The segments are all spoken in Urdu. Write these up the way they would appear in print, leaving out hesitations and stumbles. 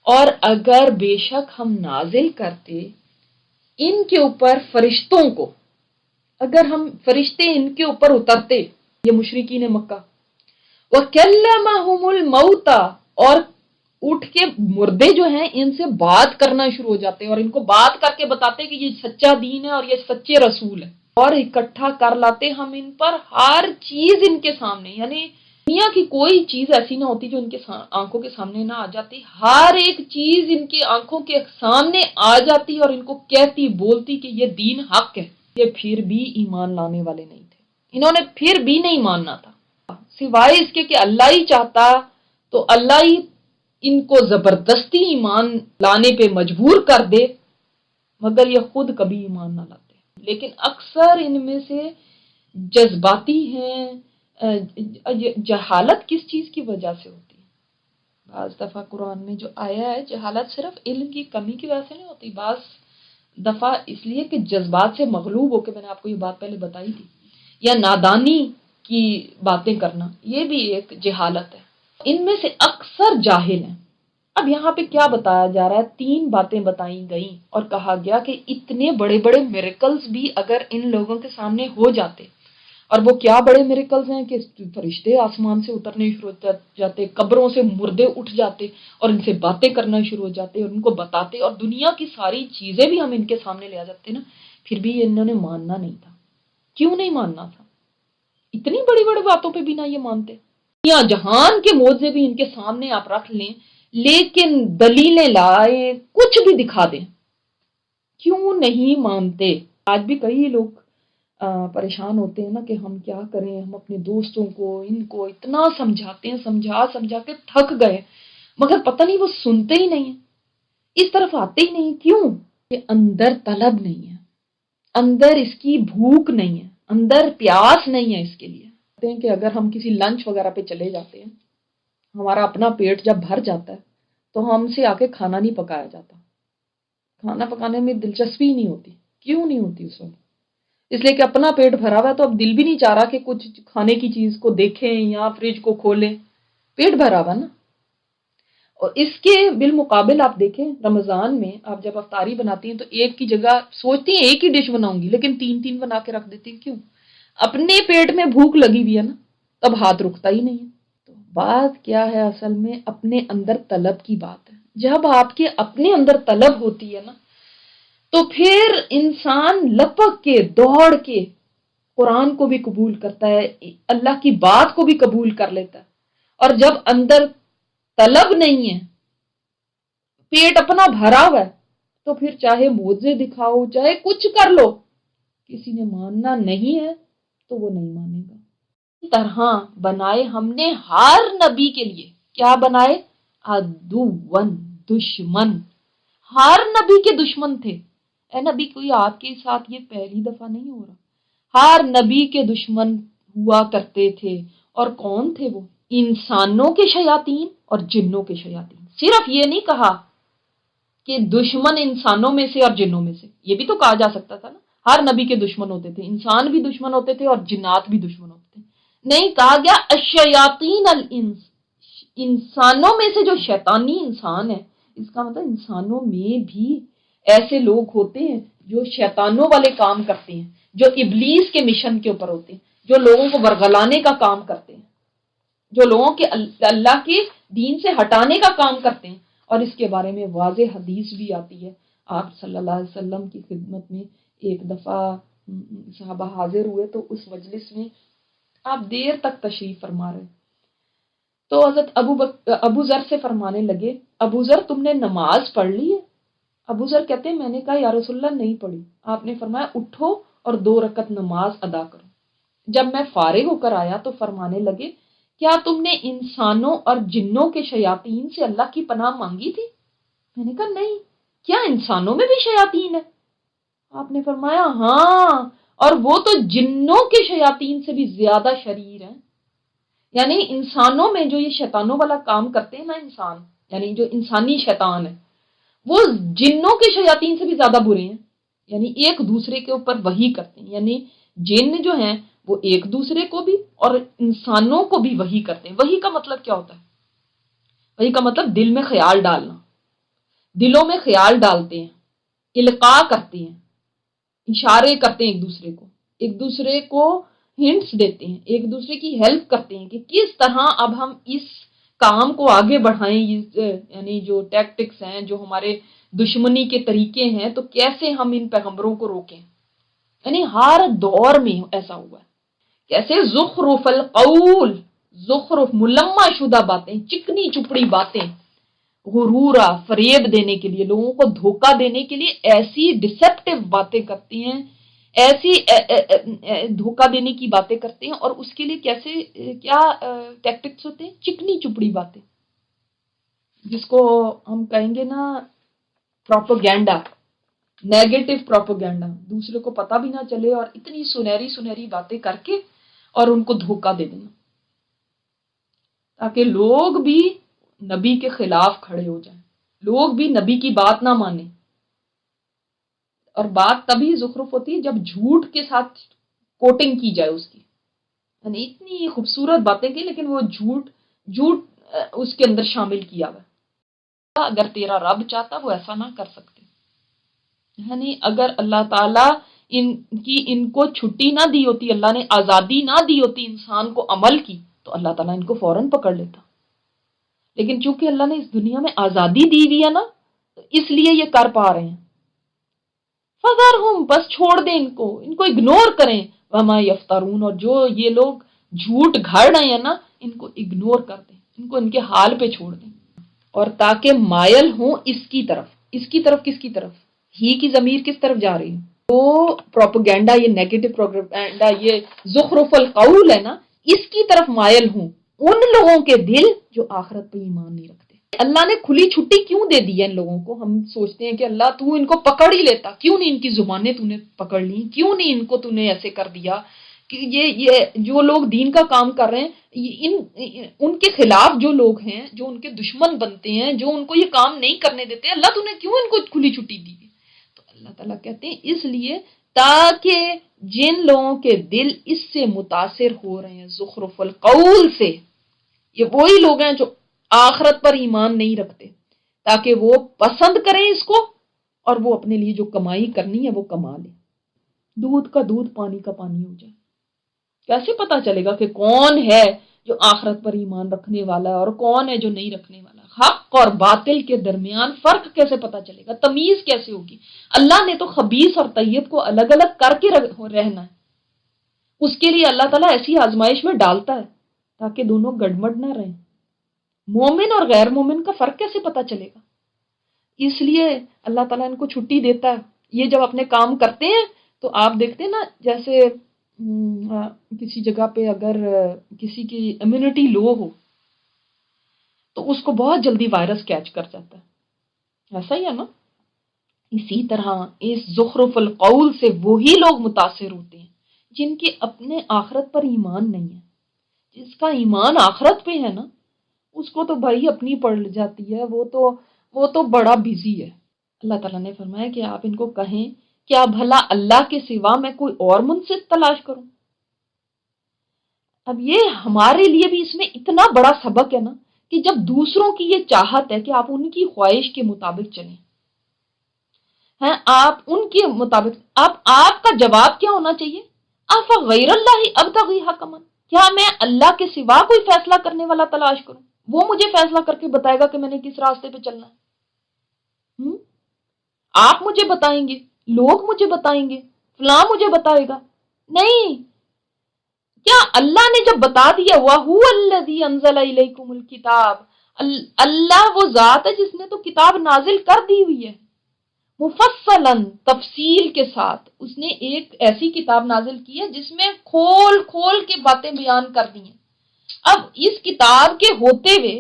اور اگر بے شک ہم نازل کرتے ان کے اوپر فرشتوں کو، اگر ہم فرشتے ان کے اوپر اترتے، یہ مشرکین مکہ، وَكَلَّمَهُمُ الْمَوْتَى، اور اٹھ کے مردے جو ہیں ان سے بات کرنا شروع ہو جاتے اور ان کو بات کر کے بتاتے کہ یہ سچا دین ہے اور یہ سچے رسول ہے، اور اکٹھا کر لاتے ہم ان پر ہر چیز ان کے سامنے، یعنی دنیا کی کوئی چیز ایسی نہ ہوتی جو ان کے آنکھوں کے سامنے نہ آ جاتی، ہر ایک چیز ان کی آنکھوں کے سامنے آ جاتی اور ان کو کہتی بولتی کہ یہ دین حق ہے۔ یہ پھر بھی ایمان لانے والے نہیں تھے، انہوں نے پھر بھی نہیں ماننا تھا، سوائے اس کے کہ اللہ ہی چاہتا تو اللہ ہی ان کو زبردستی ایمان لانے پہ مجبور کر دے، مگر یہ خود کبھی ایمان نہ لاتے۔ لیکن اکثر ان میں سے جذباتی ہیں۔ جہالت کس چیز کی وجہ سے ہوتی ہے؟ بعض دفعہ قرآن میں جو آیا ہے جہالت صرف علم کی کمی کی وجہ سے نہیں ہوتی، بعض دفعہ اس لیے کہ جذبات سے مغلوب ہو کے، میں نے آپ کو یہ بات پہلے بتائی تھی، یا نادانی کی باتیں کرنا، یہ بھی ایک جہالت ہے۔ ان میں سے اکثر جاہل ہیں۔ اب یہاں پہ کیا بتایا جا رہا ہے؟ 3 باتیں بتائی گئیں اور کہا گیا کہ اتنے بڑے بڑے میریکلز بھی اگر ان لوگوں کے سامنے ہو جاتے، اور وہ کیا بڑے میریکلز ہیں کہ فرشتے آسمان سے اترنے شروع ہو جاتے، قبروں سے مردے اٹھ جاتے اور ان سے باتیں کرنا شروع ہو جاتے اور ان کو بتاتے، اور دنیا کی ساری چیزیں بھی ہم ان کے سامنے لے آ جاتے نا، پھر بھی انہوں نے ماننا نہیں تھا۔ کیوں نہیں ماننا تھا؟ اتنی بڑی بڑی باتوں پہ بھی نہ یہ مانتے، دنیا جہان کے موضوع بھی ان کے سامنے آپ رکھ لیں لیکن دلیلیں لائیں، کچھ بھی دکھا دیں، کیوں نہیں مانتے؟ آج بھی کئی لوگ پریشان ہوتے ہیں نا کہ ہم کیا کریں، ہم اپنے دوستوں کو ان کو اتنا سمجھاتے ہیں، سمجھا کے تھک گئے، مگر پتہ نہیں وہ سنتے ہی نہیں ہیں، اس طرف آتے ہی نہیں۔ کیوں؟ کہ اندر طلب نہیں ہے، اندر اس کی بھوک نہیں ہے، اندر پیاس نہیں ہے اس کے لیے۔ کہتے ہیں کہ اگر ہم کسی لنچ وغیرہ پہ چلے جاتے ہیں، ہمارا اپنا پیٹ جب بھر جاتا ہے تو ہم سے آ کے کھانا نہیں پکایا جاتا، کھانا پکانے میں دلچسپی نہیں ہوتی۔ کیوں نہیں ہوتی اس وقت؟ اس لیے کہ اپنا پیٹ بھرا ہوا ہے تو اب دل بھی نہیں چاہ رہا کہ کچھ کھانے کی چیز کو دیکھیں یا فریج کو کھولیں، پیٹ بھرا ہوا نا۔ اور اس کے بالمقابل آپ دیکھیں رمضان میں آپ جب افطاری بناتی ہیں تو ایک کی جگہ سوچتی ہیں ایک ہی ڈش بناؤں گی لیکن 3 بنا کے رکھ دیتی ہیں۔ کیوں؟ اپنے پیٹ میں بھوک لگی ہوئی ہے نا، تب ہاتھ رکتا ہی نہیں ہے۔ تو بات کیا ہے اصل میں؟ اپنے اندر طلب کی بات ہے۔ جب آپ کے اپنے اندر طلب ہوتی ہے نا تو پھر انسان لپک کے دوڑ کے قرآن کو بھی قبول کرتا ہے، اللہ کی بات کو بھی قبول کر لیتا ہے۔ اور جب اندر طلب نہیں ہے، پیٹ اپنا بھرا ہوا ہے، تو پھر چاہے معجزے دکھاؤ چاہے کچھ کر لو، کسی نے ماننا نہیں ہے تو وہ نہیں مانے گا۔ اس طرح بنائے ہم نے ہر نبی کے لیے، کیا بنائے؟ عدوً، دشمن، ہر نبی کے دشمن تھے۔ اے نبی، کوئی آپ کے ساتھ یہ پہلی دفعہ نہیں ہو رہا، ہر نبی کے دشمن ہوا کرتے تھے۔ اور کون تھے وہ؟ انسانوں کے شیاطین اور جنوں کے شیاطین۔ صرف یہ نہیں کہا کہ دشمن انسانوں میں سے اور جنوں میں سے، یہ بھی تو کہا جا سکتا تھا نا، ہر نبی کے دشمن ہوتے تھے، انسان بھی دشمن ہوتے تھے اور جنات بھی دشمن ہوتے تھے۔ نہیں، کہا گیا الشیاطین الانس، انسانوں میں سے جو شیطانی انسان ہے، اس کا مطلب انسانوں میں بھی ایسے لوگ ہوتے ہیں جو شیطانوں والے کام کرتے ہیں، جو ابلیس کے مشن کے اوپر ہوتے ہیں، جو لوگوں کو ورگلانے کا کام کرتے ہیں، جو لوگوں کے اللہ کے دین سے ہٹانے کا کام کرتے ہیں۔ اور اس کے بارے میں واضح حدیث بھی آتی ہے۔ آپ صلی اللہ علیہ وسلم کی خدمت میں ایک دفعہ صحابہ حاضر ہوئے تو اس مجلس میں آپ دیر تک تشریف فرما رہے، تو حضرت ابو ذر سے فرمانے لگے، ابو ذر تم نے نماز پڑھ لی ہے؟ ابو ذر کہتے ہیں میں نے کہا یا رسول اللہ نہیں پڑھی۔ آپ نے فرمایا اٹھو اور 2 رکعت نماز ادا کرو۔ جب میں فارغ ہو کر آیا تو فرمانے لگے کیا تم نے انسانوں اور جنوں کے شیاطین سے اللہ کی پناہ مانگی تھی؟ میں نے کہا نہیں، کیا انسانوں میں بھی شیاطین ہے؟ آپ نے فرمایا ہاں، اور وہ تو جنوں کے شیاطین سے بھی زیادہ شریر ہیں۔ یعنی انسانوں میں جو یہ شیطانوں والا کام کرتے ہیں نا انسان، یعنی جو انسانی شیطان ہے، وہ جنوں کے شیاطین سے بھی زیادہ برے ہیں۔ یعنی ایک دوسرے کے اوپر وحی کرتے ہیں، یعنی جن جو ہیں وہ ایک دوسرے کو بھی اور انسانوں کو بھی وحی کرتے ہیں۔ وحی کا مطلب کیا ہوتا ہے؟ وحی کا مطلب دل میں خیال ڈالنا، دلوں میں خیال ڈالتے ہیں، القاء کرتے ہیں، اشارے کرتے ہیں ایک دوسرے کو ہنٹس دیتے ہیں، ایک دوسرے کی ہیلپ کرتے ہیں کہ کس طرح اب ہم اس کام کو آگے بڑھائیں، یعنی جو ٹیکٹکس ہیں، جو ہمارے دشمنی کے طریقے ہیں، تو کیسے ہم ان پیغمبروں کو روکیں۔ یعنی ہر دور میں ایسا ہوا ہے، کیسے زخرف القول، زخرف ملمع شدہ باتیں، چکنی چپڑی باتیں، غرورا فریب دینے کے لیے، لوگوں کو دھوکہ دینے کے لیے ایسی ڈسپٹیو باتیں کرتی ہیں، ایسی دھوکہ دینے کی باتیں کرتے ہیں، اور اس کے لیے کیسے کیا ٹیکٹکس ہوتے ہیں، چکنی چپڑی باتیں، جس کو ہم کہیں گے نا پروپیگینڈا، نیگیٹو پروپیگینڈا، دوسرے کو پتہ بھی نہ چلے اور اتنی سنہری سنہری باتیں کر کے اور ان کو دھوکہ دے دینا، تاکہ لوگ بھی نبی کے خلاف کھڑے ہو جائیں، لوگ بھی نبی کی بات نہ مانیں۔ اور بات تبھی زخرف ہوتی ہے جب جھوٹ کے ساتھ کوٹنگ کی جائے اس کی، یعنی اتنی خوبصورت باتیں کی لیکن وہ جھوٹ اس کے اندر شامل کیا ہوا۔ اگر تیرا رب چاہتا وہ ایسا نہ کر سکتے، یعنی اگر اللہ تعالیٰ ان کو چھٹی نہ دی ہوتی، اللہ نے آزادی نہ دی ہوتی انسان کو عمل کی، تو اللہ تعالیٰ ان کو فوراً پکڑ لیتا، لیکن چونکہ اللہ نے اس دنیا میں آزادی دی ہوئی ہے نا، تو اس لیے یہ کر پا رہے ہیں۔ فذرہم، بس چھوڑ دیں ان کو اگنور کریں، وما یفترون، اور جو یہ لوگ جھوٹ گھڑ رہے ہیں نا، ان کو اگنور کر دیں، ان کو ان کے حال پہ چھوڑ دیں، اور تاکہ مائل ہوں اس کی طرف کس کی طرف، ہی کی ضمیر کس طرف جا رہی ہے، تو پروپیگینڈا، یہ نیگیٹو پروپیگینڈا، یہ زخرف القول ہے نا، اس کی طرف مائل ہوں ان لوگوں کے دل جو آخرت پہ ایمان نہیں رکھتے۔ اللہ نے کھلی چھٹی کیوں دے دی ہے ان لوگوں کو؟ ہم سوچتے ہیں کہ اللہ تو ان کو پکڑ ہی لیتا، کیوں نہیں ان کی زبانیں تو نے پکڑ لی، کیوں نہیں ان کو تو نے ایسے کر دیا کہ یہ جو لوگ دین کا کام کر رہے ہیں، ان کے خلاف جو لوگ ہیں، جو ان کے دشمن بنتے ہیں، جو ان کو یہ کام نہیں کرنے دیتے، اللہ تو نے کیوں ان کو کھلی چھٹی دی؟ تو اللہ تعالیٰ کہتے ہیں اس لیے تاکہ جن لوگوں کے دل اس سے متاثر ہو رہے ہیں زخرف القول سے، یہ وہی لوگ ہیں جو آخرت پر ایمان نہیں رکھتے، تاکہ وہ پسند کریں اس کو اور وہ اپنے لیے جو کمائی کرنی ہے وہ کما لیں، دودھ کا دودھ پانی کا پانی ہو جائے۔ کیسے پتا چلے گا کہ کون ہے جو آخرت پر ایمان رکھنے والا ہے اور کون ہے جو نہیں رکھنے والا؟ حق اور باطل کے درمیان فرق کیسے پتا چلے گا؟ تمیز کیسے ہوگی؟ اللہ نے تو خبیث اور طیب کو الگ الگ کر کے رہنا ہے، اس کے لیے اللہ تعالیٰ ایسی آزمائش میں ڈالتا ہے تاکہ دونوں گڑبڑ نہ رہیں۔ مومن اور غیر مومن کا فرق کیسے پتا چلے گا؟ اس لیے اللہ تعالیٰ ان کو چھٹی دیتا ہے۔ یہ جب اپنے کام کرتے ہیں تو آپ دیکھتے ہیں نا، جیسے کسی جگہ پہ اگر کسی کی امیونٹی لو ہو تو اس کو بہت جلدی وائرس کیچ کر جاتا ہے، ایسا ہی ہے نا؟ اسی طرح اس زخرف القول سے وہی لوگ متاثر ہوتے ہیں جن کے اپنے آخرت پر ایمان نہیں ہے۔ جس کا ایمان آخرت پہ ہے نا، اس کو تو بھائی اپنی پڑ جاتی ہے، وہ تو بڑا بیزی ہے۔ اللہ تعالیٰ نے فرمایا کہ آپ ان کو کہیں کیا بھلا اللہ کے سوا میں کوئی اور منصف تلاش کروں؟ اب یہ ہمارے لیے بھی اس میں اتنا بڑا سبق ہے نا، کہ جب دوسروں کی یہ چاہت ہے کہ آپ ان کی خواہش کے مطابق چلیں، ہیں آپ ان کے مطابق، آپ کا جواب کیا ہونا چاہیے؟ غیر اللہ ابتغی حکما، کیا میں اللہ کے سوا کوئی فیصلہ کرنے والا تلاش کروں؟ وہ مجھے فیصلہ کر کے بتائے گا کہ میں نے کس راستے پہ چلنا ہے؟ آپ مجھے بتائیں گے، لوگ مجھے بتائیں گے، فلاں مجھے بتائے گا؟ نہیں، کیا اللہ نے جب بتا دیا وَهُوَ الَّذِي أَنزَلَ إِلَيْكُمُ الْكِتَابَ، اللہ وہ ذات ہے جس نے تو کتاب نازل کر دی ہوئی ہے، مفصلاً تفصیل کے ساتھ، اس نے ایک ایسی کتاب نازل کی ہے جس میں کھول کھول کے باتیں بیان کر دی ہیں۔ اب اس کتاب کے ہوتے ہوئے،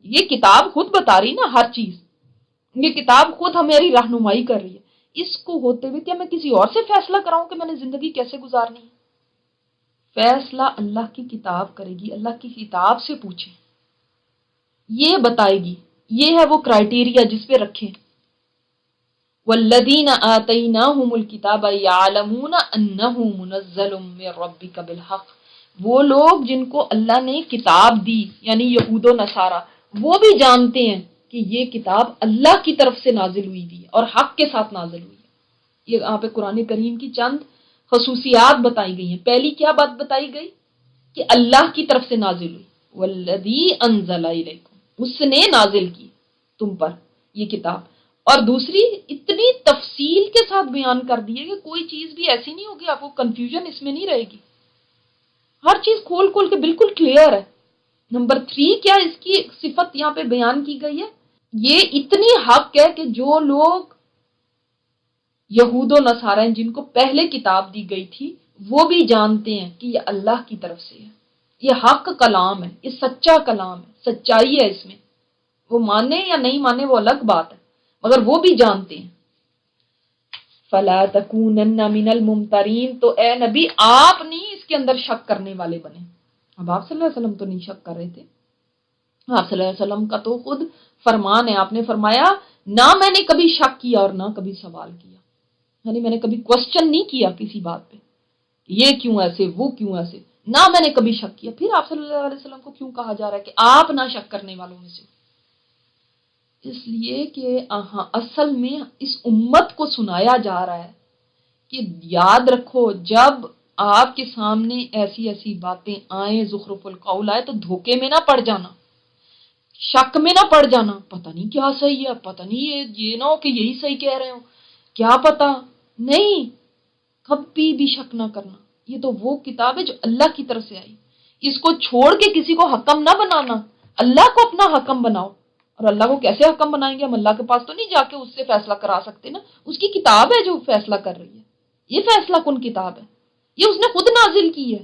یہ کتاب خود بتا رہی نا ہر چیز، یہ کتاب خود ہماری رہنمائی کر رہی ہے، اس کو ہوتے ہوئے کیا میں کسی اور سے فیصلہ کراؤں کہ میں نے زندگی کیسے گزارنی ہے؟ فیصلہ اللہ کی کتاب کرے گی، اللہ کی کتاب سے پوچھیں، یہ بتائے گی، یہ ہے وہ کرائٹیریا جس پہ رکھیں۔ والذین آتیناہم الکتاب یعلمون انہ منزل من ربک بالحق، وہ لوگ جن کو اللہ نے کتاب دی، یعنی یہود و نصارہ، وہ بھی جانتے ہیں کہ یہ کتاب اللہ کی طرف سے نازل ہوئی ہے اور حق کے ساتھ نازل ہوئی ہے۔ یہ یہاں پہ قرآن کریم کی چند خصوصیات بتائی گئی ہیں۔ پہلی کیا بات بتائی گئی کہ اللہ کی طرف سے نازل ہوئی، والذی انزل الیکم، اس نے نازل کی تم پر یہ کتاب، اور دوسری اتنی تفصیل کے ساتھ بیان کر دی ہے کہ کوئی چیز بھی ایسی نہیں ہوگی، آپ کو کنفیوژن اس میں نہیں رہے گی، ہر چیز کھول کھول کے بالکل کلیئر ہے۔ نمبر 3 کیا اس کی صفت یہاں پہ بیان کی گئی ہے، یہ اتنی حق ہے کہ جو لوگ یہود و نصارہ ہیں جن کو پہلے کتاب دی گئی تھی وہ بھی جانتے ہیں کہ یہ اللہ کی طرف سے ہے، یہ حق کلام ہے، یہ سچا کلام ہے، سچائی ہے اس میں، وہ مانے یا نہیں مانے وہ الگ بات ہے، مگر وہ بھی جانتے ہیں۔ فَلَا تَكُونَنَّ مِنَ الْمُمْتَرِينَ، تو اے نبی آپ نہیں اس کے اندر شک کرنے والے بنے۔ اب آپ صلی اللہ علیہ وسلم تو نہیں شک کر رہے تھے، آپ صلی اللہ علیہ وسلم کا تو خود فرمان ہے، آپ نے فرمایا نہ میں نے کبھی شک کیا اور نہ کبھی سوال کیا، یعنی میں نے کبھی کوسچن نہیں کیا کسی بات پہ، یہ کیوں ایسے وہ کیوں ایسے، نہ میں نے کبھی شک کیا۔ پھر آپ صلی اللہ علیہ وسلم کو کیوں کہا جا رہا ہے کہ آپ نہ شک کرنے والوں میں سے؟ اس لیے کہ اصل میں اس امت کو سنایا جا رہا ہے کہ یاد رکھو جب آپ کے سامنے ایسی ایسی باتیں آئیں، زخرف القول آئے، تو دھوکے میں نہ پڑ جانا، شک میں نہ پڑ جانا، پتہ نہیں کیا صحیح ہے، پتہ نہیں یہ نہ ہو کہ یہی صحیح کہہ رہے ہو، کیا پتہ نہیں، کبھی بھی شک نہ کرنا۔ یہ تو وہ کتاب ہے جو اللہ کی طرف سے آئی، اس کو چھوڑ کے کسی کو حکم نہ بنانا، اللہ کو اپنا حکم بناؤ۔ اور اللہ کو کیسے حکم بنائیں گے؟ ہم اللہ کے پاس تو نہیں جا کے اس سے فیصلہ کرا سکتے نا، اس کی کتاب ہے جو فیصلہ کر رہی ہے، یہ فیصلہ کن کتاب ہے، یہ اس نے خود نازل کی ہے۔